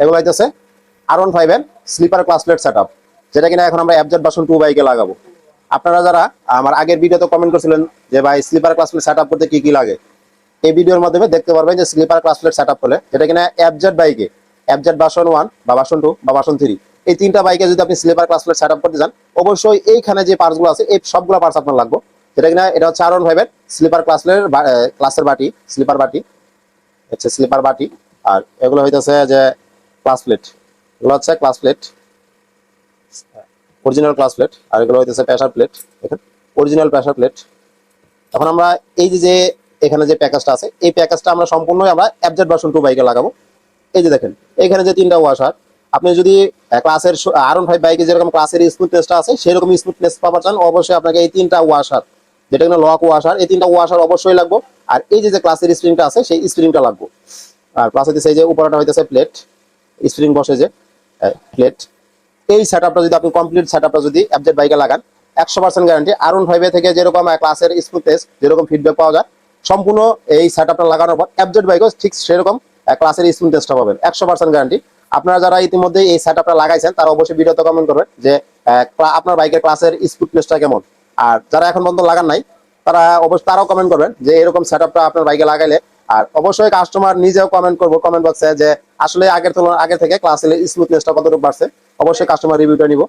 এগুলো হইতেছে R15 এর স্লিপার ক্লাস প্লেট সেটআপ, যেটা কিনা এখন আমরা FZ ভার্সন 2 বাইকে লাগাবো। আপনারা যারা আমার আগের ভিডিওতে কমেন্ট করছিলেন যে ভাই স্লিপার ক্লাস প্লেট সেটআপ করতে কি কি লাগে, এই ভিডিওর মাধ্যমে দেখতে পারবেন যে স্লিপার ক্লাস প্লেট সেটআপ করলে যেটা কিনা FZ বাইকে FZ ভার্সন 1 বা ভার্সন 2 বা ভার্সন 3 এই তিনটা বাইকে যদি আপনি স্লিপার ক্লাস প্লেট সেটআপ করতে যান, অবশ্যই এইখানে যে পার্টসগুলো আছে এই সবগুলো পার্টস আপনার লাগবে। যেটা কিনা এটা হচ্ছে R15 এর স্লিপার ক্লাসের বাটি, স্লিপার বাটি হচ্ছে স্লিপার বাটি। আর এগুলো হইতেছে যে ক্লাস প্লেট, এগুলো হচ্ছে clutch plate, original clutch plate. আর এগুলো হইতেছে প্রেসার প্লেট, দেখেন অরিজিনাল প্রেসার প্লেট। এখন আমরা এই যে এখানে যে প্যাকেজটা আছে এই প্যাকেজটা আমরা সম্পূর্ণই আমরা FZ ভার্সন 2 বাইকে লাগাবো। এই যে দেখেন এখানে যে তিনটা ওয়াশার, আপনি যদি ক্লাসের R15 বাইকে যেরকম ক্লাসের স্মুথনেসটা আছে সেরকম স্মুথনেস পাওয়ার চান, অবশ্যই আপনাকে এই তিনটা ওয়াশার, যেটা কিনা লক ওয়াশার, এই তিনটা ওয়াশার অবশ্যই লাগবে। আর এই যে ক্লাসের স্প্রিংটা আছে সেই স্প্রিংটা লাগবে। আর প্লাস হইতেছে এই যে উপরটা হইতেছে প্লেট, স্প্রিং বসে যে প্লেট। এই সেটআপটা যদি আপনি কমপ্লিট সেটআপটা যদি FZ বাইকে লাগান, 100% গ্যারান্টি R15 থেকে যেরকম ক্লাসের স্মুথনেস যেরকম ফিডব্যাক পাওয়া যায়, সম্পূর্ণ এই সেটআপটা লাগানোর পর FZ বাইকেও ঠিক সেরকম ক্লাসের স্মুথনেসটা পাবেন, 100% গ্যারান্টি। আপনারা যারা ইতিমধ্যে এই সেটআপটা লাগাইছেন তারা অবশ্যই ভিডিওতে কমেন্ট করবেন যে আপনার বাইকের ক্লাসের স্মুথনেসটা কেমন। আর যারা এখন পর্যন্ত লাগান নাই তারা অবশ্যই তারাও কমেন্ট করবেন যে এরকম সেটআপটা আপনার বাইকে লাগাইলে। আর অবশ্যই কাস্টমার নিজেও কমেন্ট করবো কমেন্ট বক্সে যে আসলে আগের তুলনায় আগে থেকে ক্লাসের স্মুথনেসটা কতটুকু বাড়ছে। অবশ্যই কাস্টমার রিভিউটা নিব।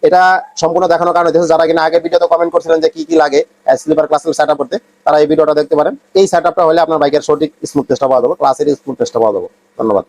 এটা সম্পূর্ণ দেখানোর কারণ হচ্ছে যারা কিনা আগের ভিডিওতে কমেন্ট করছিলেন যে কি কি লাগে স্লিপার ক্লাসের সেটআপ করতে, তারা এই ভিডিওটা দেখতে পারেন। এই সেটআপটা হলে আপনার বাইকের সঠিক স্মুথনেসটা পাওয়া যাবে, ক্লাসের স্মুথনেসটা পাওয়া যাবে। ধন্যবাদ।